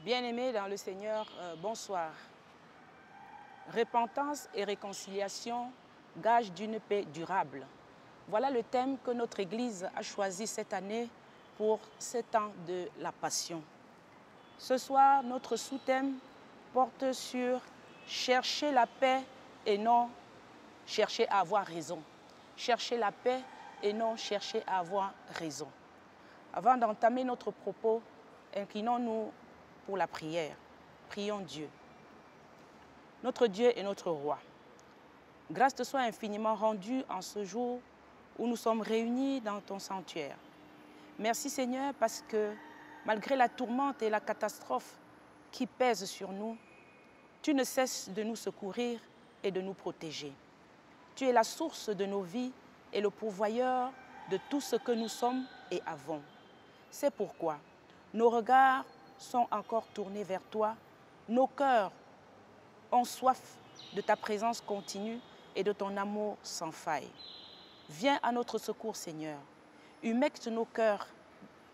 Bien-aimés dans le Seigneur, bonsoir. Repentance et réconciliation, gage d'une paix durable. Voilà le thème que notre Église a choisi cette année pour ce temps de la Passion. Ce soir, notre sous-thème porte sur « Chercher la paix et non chercher à avoir raison ». Chercher la paix et non chercher à avoir raison. Avant d'entamer notre propos, inclinons-nous pour la prière. Prions Dieu. Notre Dieu et notre Roi, grâce te soit infiniment rendue en ce jour où nous sommes réunis dans ton sanctuaire. Merci Seigneur parce que malgré la tourmente et la catastrophe qui pèsent sur nous, tu ne cesses de nous secourir et de nous protéger. Tu es la source de nos vies et le pourvoyeur de tout ce que nous sommes et avons. C'est pourquoi nos regards sont encore tournés vers toi, nos cœurs ont soif de ta présence continue et de ton amour sans faille. Viens à notre secours, Seigneur. Humecte nos cœurs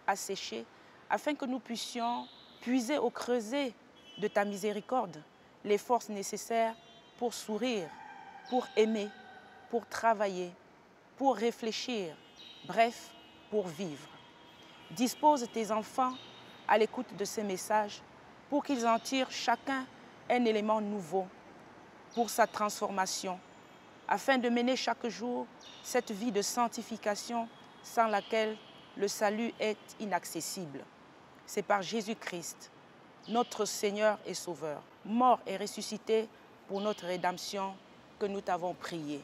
asséchés afin que nous puissions puiser au creuset de ta miséricorde les forces nécessaires pour sourire, pour aimer, pour travailler, pour réfléchir, bref, pour vivre. Dispose tes enfants à l'écoute de ces messages pour qu'ils en tirent chacun un élément nouveau pour sa transformation, afin de mener chaque jour cette vie de sanctification sans laquelle le salut est inaccessible. C'est par Jésus-Christ, notre Seigneur et Sauveur, mort et ressuscité pour notre rédemption, que nous t'avons prié.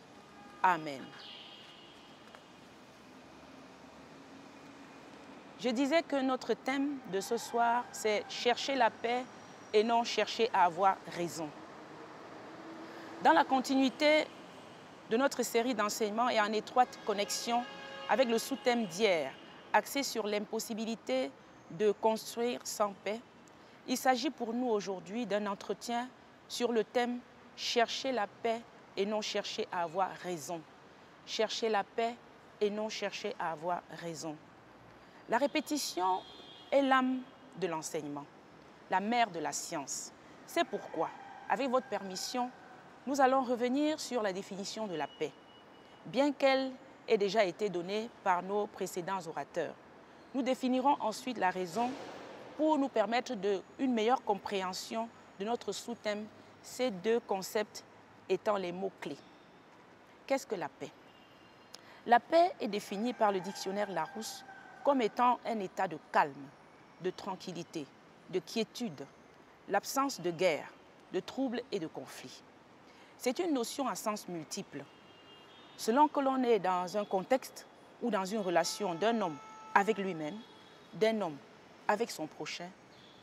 Amen. Je disais que notre thème de ce soir, c'est « Chercher la paix et non chercher à avoir raison ». Dans la continuité de notre série d'enseignements et en étroite connexion avec le sous-thème d'hier, axé sur l'impossibilité de construire sans paix, il s'agit pour nous aujourd'hui d'un entretien sur le thème « Chercher la paix et non chercher à avoir raison ». Chercher la paix et non chercher à avoir raison. La répétition est l'âme de l'enseignement, la mère de la science. C'est pourquoi, avec votre permission, nous allons revenir sur la définition de la paix, bien qu'elle ait déjà été donnée par nos précédents orateurs. Nous définirons ensuite la raison pour nous permettre une meilleure compréhension de notre sous-thème, ces deux concepts étant les mots-clés. Qu'est-ce que la paix? La paix est définie par le dictionnaire Larousse comme étant un état de calme, de tranquillité, de quiétude, l'absence de guerre, de troubles et de conflits. C'est une notion à sens multiple. Selon que l'on est dans un contexte ou dans une relation d'un homme avec lui-même, d'un homme avec son prochain,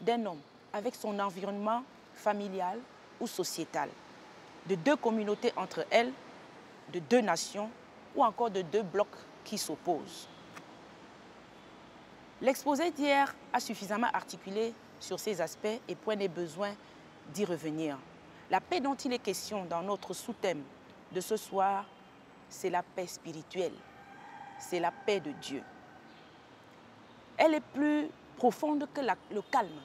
d'un homme avec son environnement familial ou sociétal, de deux communautés entre elles, de deux nations ou encore de deux blocs qui s'opposent. L'exposé d'hier a suffisamment articulé sur ces aspects et point n'est besoin d'y revenir. La paix dont il est question dans notre sous-thème de ce soir, c'est la paix spirituelle, c'est la paix de Dieu. Elle est plus profonde que le calme,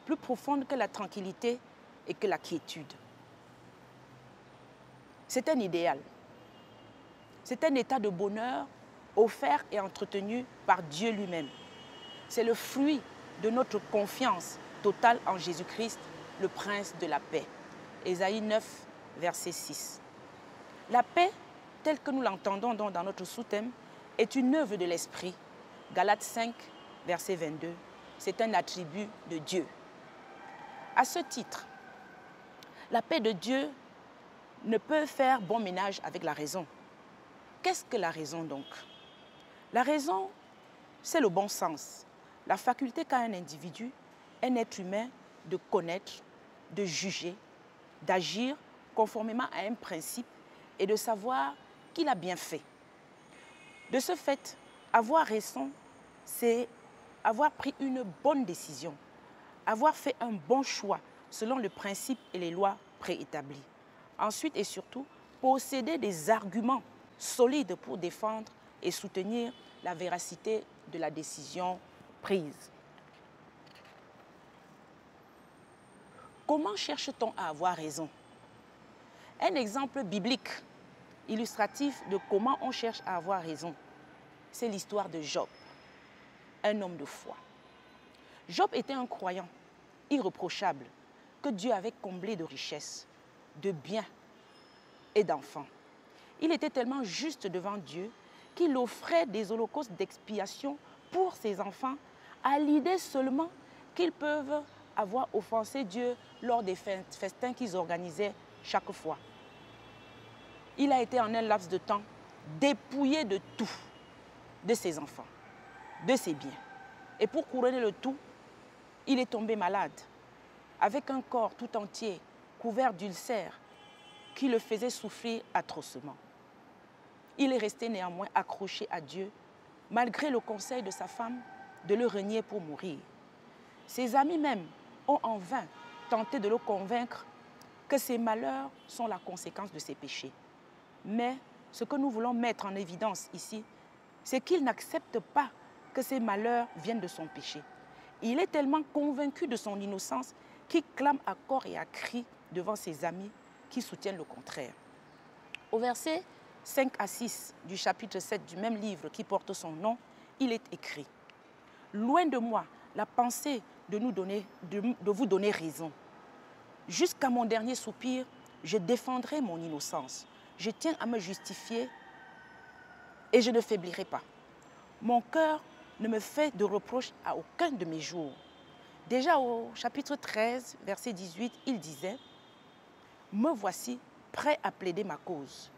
plus profonde que la tranquillité et que la quiétude. C'est un idéal, c'est un état de bonheur offert et entretenu par Dieu lui-même. C'est le fruit de notre confiance totale en Jésus-Christ, le Prince de la paix. Ésaïe 9, verset 6. La paix, telle que nous l'entendons dans notre sous-thème, est une œuvre de l'Esprit. Galates 5, verset 22. C'est un attribut de Dieu. À ce titre, la paix de Dieu ne peut faire bon ménage avec la raison. Qu'est-ce que la raison donc? La raison, c'est le bon sens. La faculté qu'a un individu, un être humain, de connaître, de juger, d'agir conformément à un principe et de savoir qu'il a bien fait. De ce fait, avoir raison, c'est avoir pris une bonne décision, avoir fait un bon choix selon le principe et les lois préétablies. Ensuite et surtout, posséder des arguments solides pour défendre et soutenir la véracité de la décision prise. Comment cherche-t-on à avoir raison? Un exemple biblique illustratif de comment on cherche à avoir raison, c'est l'histoire de Job, un homme de foi. Job était un croyant irréprochable que Dieu avait comblé de richesses, de biens et d'enfants. Il était tellement juste devant Dieu qu'il offrait des holocaustes d'expiation pour ses enfants à l'idée seulement qu'ils peuvent avoir offensé Dieu lors des festins qu'ils organisaient chaque fois. Il a été en un laps de temps dépouillé de tout, de ses enfants, de ses biens. Et pour couronner le tout, il est tombé malade, avec un corps tout entier couvert d'ulcères qui le faisaient souffrir atrocement. Il est resté néanmoins accroché à Dieu, malgré le conseil de sa femme de le renier pour mourir. Ses amis même ont en vain tenté de le convaincre que ses malheurs sont la conséquence de ses péchés. Mais ce que nous voulons mettre en évidence ici, c'est qu'il n'accepte pas que ses malheurs viennent de son péché. Il est tellement convaincu de son innocence qu'il clame à corps et à cri devant ses amis qui soutiennent le contraire. Au verset 5 à 6 du chapitre 7 du même livre qui porte son nom, il est écrit « Loin de moi la pensée de vous donner raison. Jusqu'à mon dernier soupir, je défendrai mon innocence. Je tiens à me justifier et je ne faiblirai pas. Mon cœur ne me fait de reproche à aucun de mes jours. » Déjà au chapitre 13, verset 18, il disait « Me voici prêt à plaider ma cause.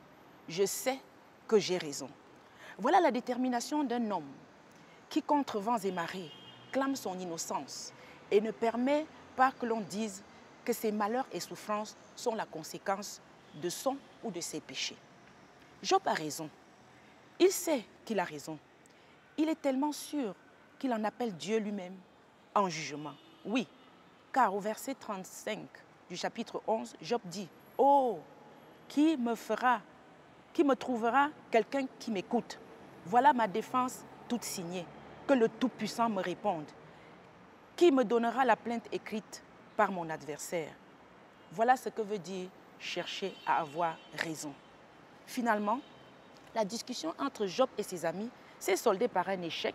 Je sais que j'ai raison. » Voilà la détermination d'un homme qui, contre vents et marées, clame son innocence et ne permet pas que l'on dise que ses malheurs et souffrances sont la conséquence de son ou de ses péchés. Job a raison. Il sait qu'il a raison. Il est tellement sûr qu'il en appelle Dieu lui-même en jugement. Oui, car au verset 35 du chapitre 11, Job dit « Oh, qui me trouvera quelqu'un qui m'écoute? Voilà ma défense toute signée, que le Tout-Puissant me réponde. Qui me donnera la plainte écrite par mon adversaire? » Voilà ce que veut dire chercher à avoir raison. Finalement, la discussion entre Job et ses amis s'est soldée par un échec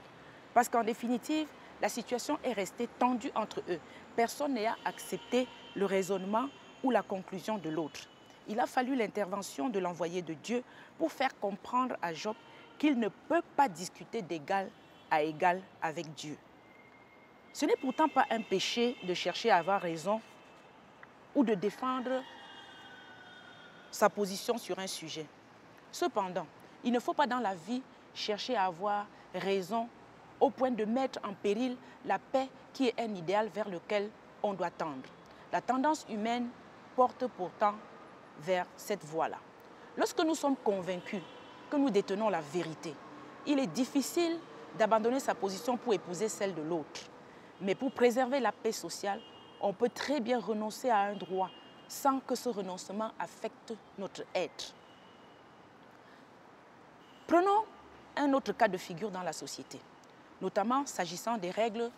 parce qu'en définitive, la situation est restée tendue entre eux. Personne n'a accepté le raisonnement ou la conclusion de l'autre. Il a fallu l'intervention de l'envoyé de Dieu pour faire comprendre à Job qu'il ne peut pas discuter d'égal à égal avec Dieu. Ce n'est pourtant pas un péché de chercher à avoir raison ou de défendre sa position sur un sujet. Cependant, il ne faut pas dans la vie chercher à avoir raison au point de mettre en péril la paix qui est un idéal vers lequel on doit tendre. La tendance humaine porte pourtant vers cette voie-là. Lorsque nous sommes convaincus que nous détenons la vérité, il est difficile d'abandonner sa position pour épouser celle de l'autre. Mais pour préserver la paix sociale, on peut très bien renoncer à un droit sans que ce renoncement affecte notre être. Prenons un autre cas de figure dans la société, notamment s'agissant des règles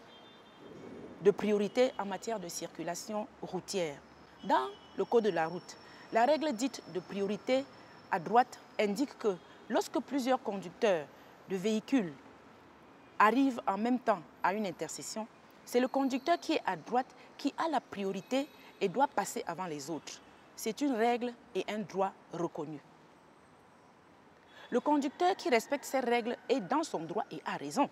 de priorité en matière de circulation routière. Dans le code de la route, la règle dite de priorité à droite indique que lorsque plusieurs conducteurs de véhicules arrivent en même temps à une intersection, c'est le conducteur qui est à droite qui a la priorité et doit passer avant les autres. C'est une règle et un droit reconnu. Le conducteur qui respecte ces règles est dans son droit et a raison.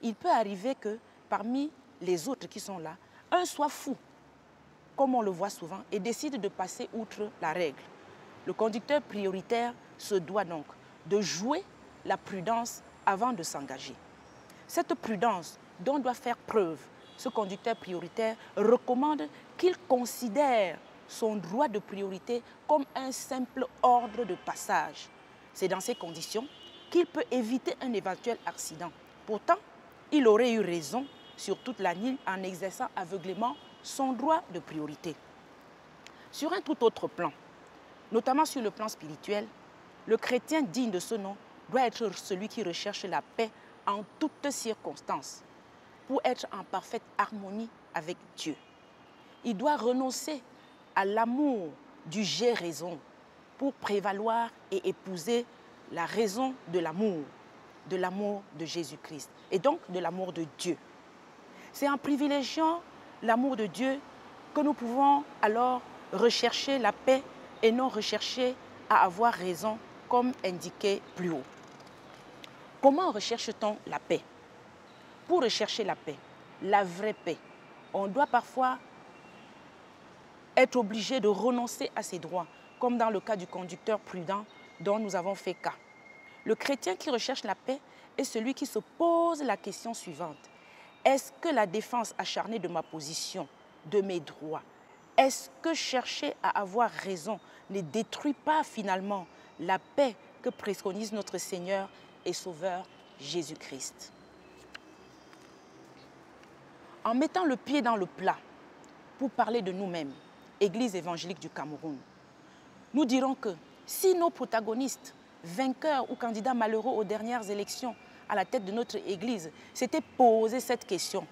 Il peut arriver que parmi les autres qui sont là, un soit fou, comme on le voit souvent, et décide de passer outre la règle. Le conducteur prioritaire se doit donc de jouer la prudence avant de s'engager. Cette prudence dont doit faire preuve ce conducteur prioritaire recommande qu'il considère son droit de priorité comme un simple ordre de passage. C'est dans ces conditions qu'il peut éviter un éventuel accident. Pourtant, il aurait eu raison sur toute la ligne en exerçant aveuglément son droit de priorité. Sur un tout autre plan, notamment sur le plan spirituel, le chrétien digne de ce nom doit être celui qui recherche la paix en toutes circonstances pour être en parfaite harmonie avec Dieu. il doit renoncer à l'amour du j'ai raison pour prévaloir et épouser la raison de l'amour de Jésus-Christ et donc de l'amour de Dieu. C'est en privilégiant l'amour de Dieu que nous pouvons alors rechercher la paix et non rechercher à avoir raison comme indiqué plus haut. Comment recherche-t-on la paix? Pour rechercher la paix, la vraie paix, on doit parfois être obligé de renoncer à ses droits, comme dans le cas du conducteur prudent dont nous avons fait cas. Le chrétien qui recherche la paix est celui qui se pose la question suivante. Est-ce que la défense acharnée de ma position, de mes droits, est-ce que chercher à avoir raison ne détruit pas finalement la paix que préconise notre Seigneur et Sauveur Jésus-Christ? En mettant le pied dans le plat pour parler de nous-mêmes, Église évangélique du Cameroun, nous dirons que si nos protagonistes, vainqueurs ou candidats malheureux aux dernières élections à la tête de notre Église, s'étaient posé cette question,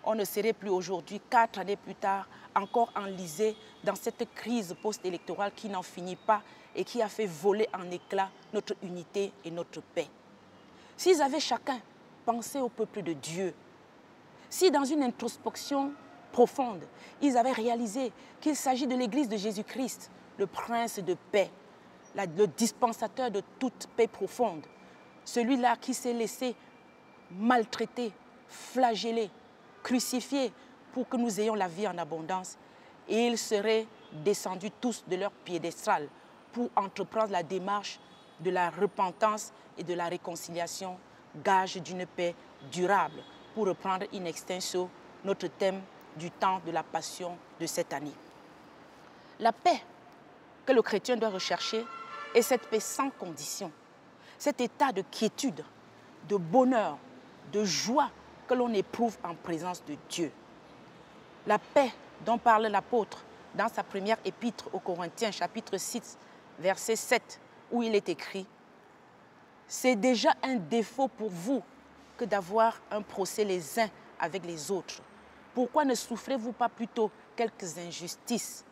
on ne serait plus aujourd'hui, 4 années plus tard, encore enlisés dans cette crise post-électorale qui n'en finit pas et qui a fait voler en éclats notre unité et notre paix. S'ils avaient chacun pensé au peuple de Dieu, si dans une introspection profonde, ils avaient réalisé qu'il s'agit de l'Église de Jésus-Christ, le prince de paix, le dispensateur de toute paix profonde, celui-là qui s'est laissé maltraiter, flageller, crucifier pour que nous ayons la vie en abondance, et ils seraient descendus tous de leur piédestal pour entreprendre la démarche de la repentance et de la réconciliation, gage d'une paix durable, pour reprendre in extenso notre thème du temps de la passion de cette année. La paix que le chrétien doit rechercher est cette paix sans condition, cet état de quiétude, de bonheur, de joie que l'on éprouve en présence de Dieu. La paix dont parle l'apôtre dans sa première épître aux Corinthiens, chapitre 6, verset 7, où il est écrit « C'est déjà un défaut pour vous que d'avoir un procès les uns avec les autres. Pourquoi ne souffrez-vous pas plutôt quelques injustices?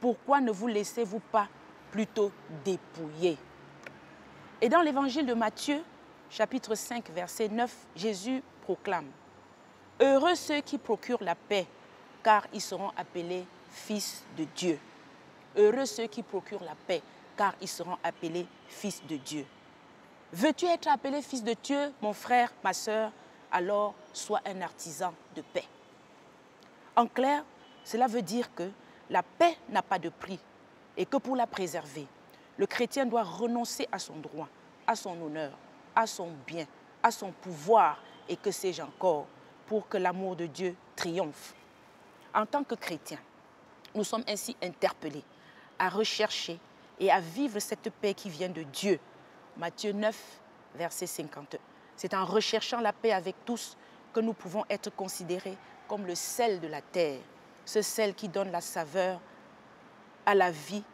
Pourquoi ne vous laissez-vous pas plutôt dépouiller ?» Et dans l'évangile de Matthieu, chapitre 5, verset 9, Jésus proclame « Heureux ceux qui procurent la paix, car ils seront appelés fils de Dieu. » Heureux ceux qui procurent la paix, car ils seront appelés fils de Dieu. Veux-tu être appelé fils de Dieu, mon frère, ma sœur? Alors, sois un artisan de paix. En clair, cela veut dire que la paix n'a pas de prix et que pour la préserver, le chrétien doit renoncer à son droit, à son honneur, à son bien, à son pouvoir et que sais-je encore, pour que l'amour de Dieu triomphe. En tant que chrétiens, nous sommes ainsi interpellés à rechercher et à vivre cette paix qui vient de Dieu. Matthieu 9, verset 51. C'est en recherchant la paix avec tous que nous pouvons être considérés comme le sel de la terre, ce sel qui donne la saveur à la vie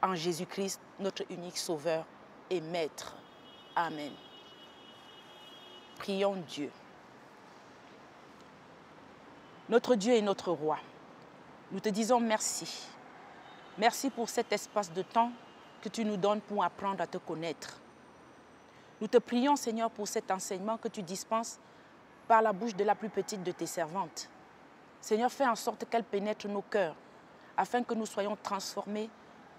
en Jésus-Christ, notre unique Sauveur et Maître. Amen. Prions Dieu. Notre Dieu et notre Roi, nous te disons merci. Merci pour cet espace de temps que tu nous donnes pour apprendre à te connaître. Nous te prions, Seigneur, pour cet enseignement que tu dispenses par la bouche de la plus petite de tes servantes. Seigneur, fais en sorte qu'elle pénètre nos cœurs, afin que nous soyons transformés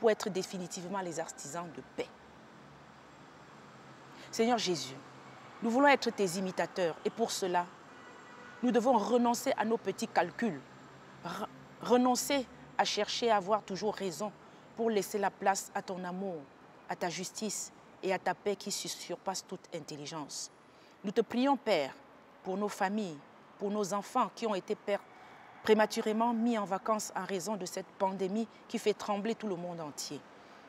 pour être définitivement les artisans de paix. Seigneur Jésus, nous voulons être tes imitateurs et pour cela, nous devons renoncer à nos petits calculs, renoncer à chercher à avoir toujours raison pour laisser la place à ton amour, à ta justice et à ta paix qui surpasse toute intelligence. Nous te prions, Père, pour nos familles, pour nos enfants qui ont été prématurément mis en vacances en raison de cette pandémie qui fait trembler tout le monde entier.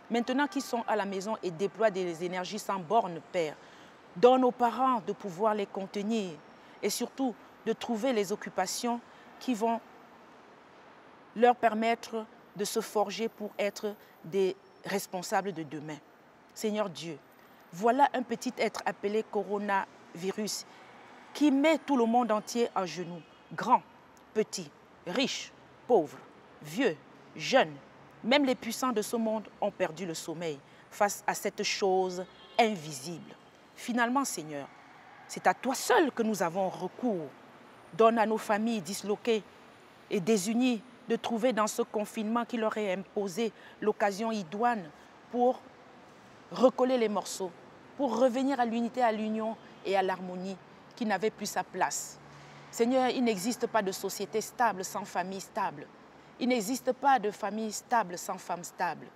Maintenant qu'ils sont à la maison et déploient des énergies sans bornes, Père, donne aux parents de pouvoir les contenir et surtout de trouver les occupations qui vont leur permettre de se forger pour être des responsables de demain. Seigneur Dieu, voilà un petit être appelé coronavirus qui met tout le monde entier à genoux, grand, petit, riche, pauvre, vieux, jeunes, même les puissants de ce monde ont perdu le sommeil face à cette chose invisible. Finalement, Seigneur, c'est à toi seul que nous avons recours. Donne à nos familles disloquées et désunies de trouver dans ce confinement qui leur est imposé l'occasion idoine pour recoller les morceaux, pour revenir à l'unité, à l'union et à l'harmonie qui n'avait plus sa place. Seigneur, il n'existe pas de société stable sans famille stable. Il n'existe pas de famille stable sans femme stable.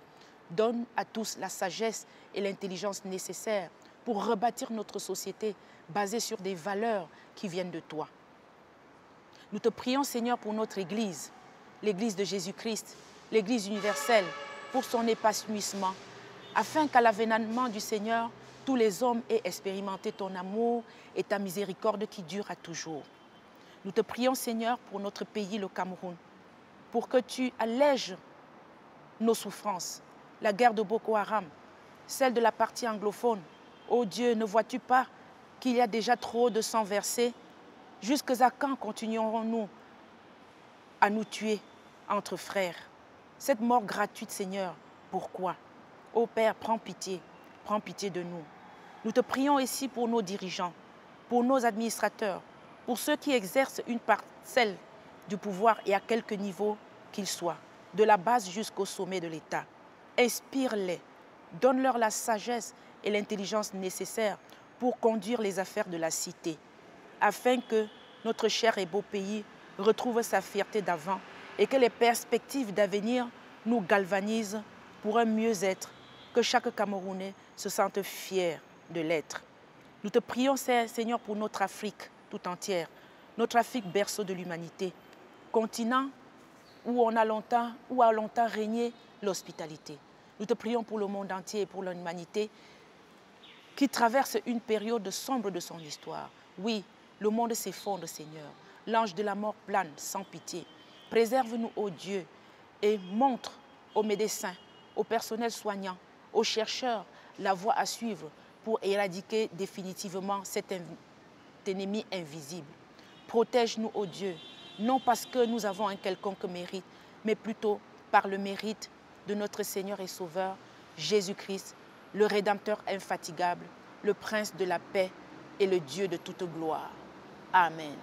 Donne à tous la sagesse et l'intelligence nécessaires pour rebâtir notre société basée sur des valeurs qui viennent de toi. Nous te prions, Seigneur, pour notre Église, l'Église de Jésus-Christ, l'Église universelle, pour son épanouissement, afin qu'à l'avènement du Seigneur, tous les hommes aient expérimenté ton amour et ta miséricorde qui dure à toujours. Nous te prions, Seigneur, pour notre pays, le Cameroun, pour que tu allèges nos souffrances, la guerre de Boko Haram, celle de la partie anglophone. Oh Dieu, ne vois-tu pas qu'il y a déjà trop de sang versé? Jusqu'à quand continuerons-nous à nous tuer entre frères? Cette mort gratuite, Seigneur, pourquoi? Ô Père, prends pitié de nous. Nous te prions ici pour nos dirigeants, pour nos administrateurs, pour ceux qui exercent une parcelle du pouvoir et à quelque niveau qu'ils soient, de la base jusqu'au sommet de l'État. Inspire-les, donne-leur la sagesse et l'intelligence nécessaires pour conduire les affaires de la cité, afin que notre cher et beau pays retrouve sa fierté d'avant et que les perspectives d'avenir nous galvanisent pour un mieux-être, que chaque Camerounais se sente fier de l'être. Nous te prions, Seigneur, pour notre Afrique tout entière, notre Afrique berceau de l'humanité, continent où a longtemps régné l'hospitalité. Nous te prions pour le monde entier et pour l'humanité qui traverse une période sombre de son histoire. Oui, le monde s'effondre, Seigneur. L'ange de la mort plane sans pitié. Préserve-nous, ô Dieu, et montre aux médecins, au personnel soignant, aux chercheurs la voie à suivre pour éradiquer définitivement cet ennemi invisible. Protège-nous, ô Dieu, non parce que nous avons un quelconque mérite, mais plutôt par le mérite de notre Seigneur et Sauveur, Jésus-Christ, le Rédempteur infatigable, le Prince de la paix et le Dieu de toute gloire. Amen.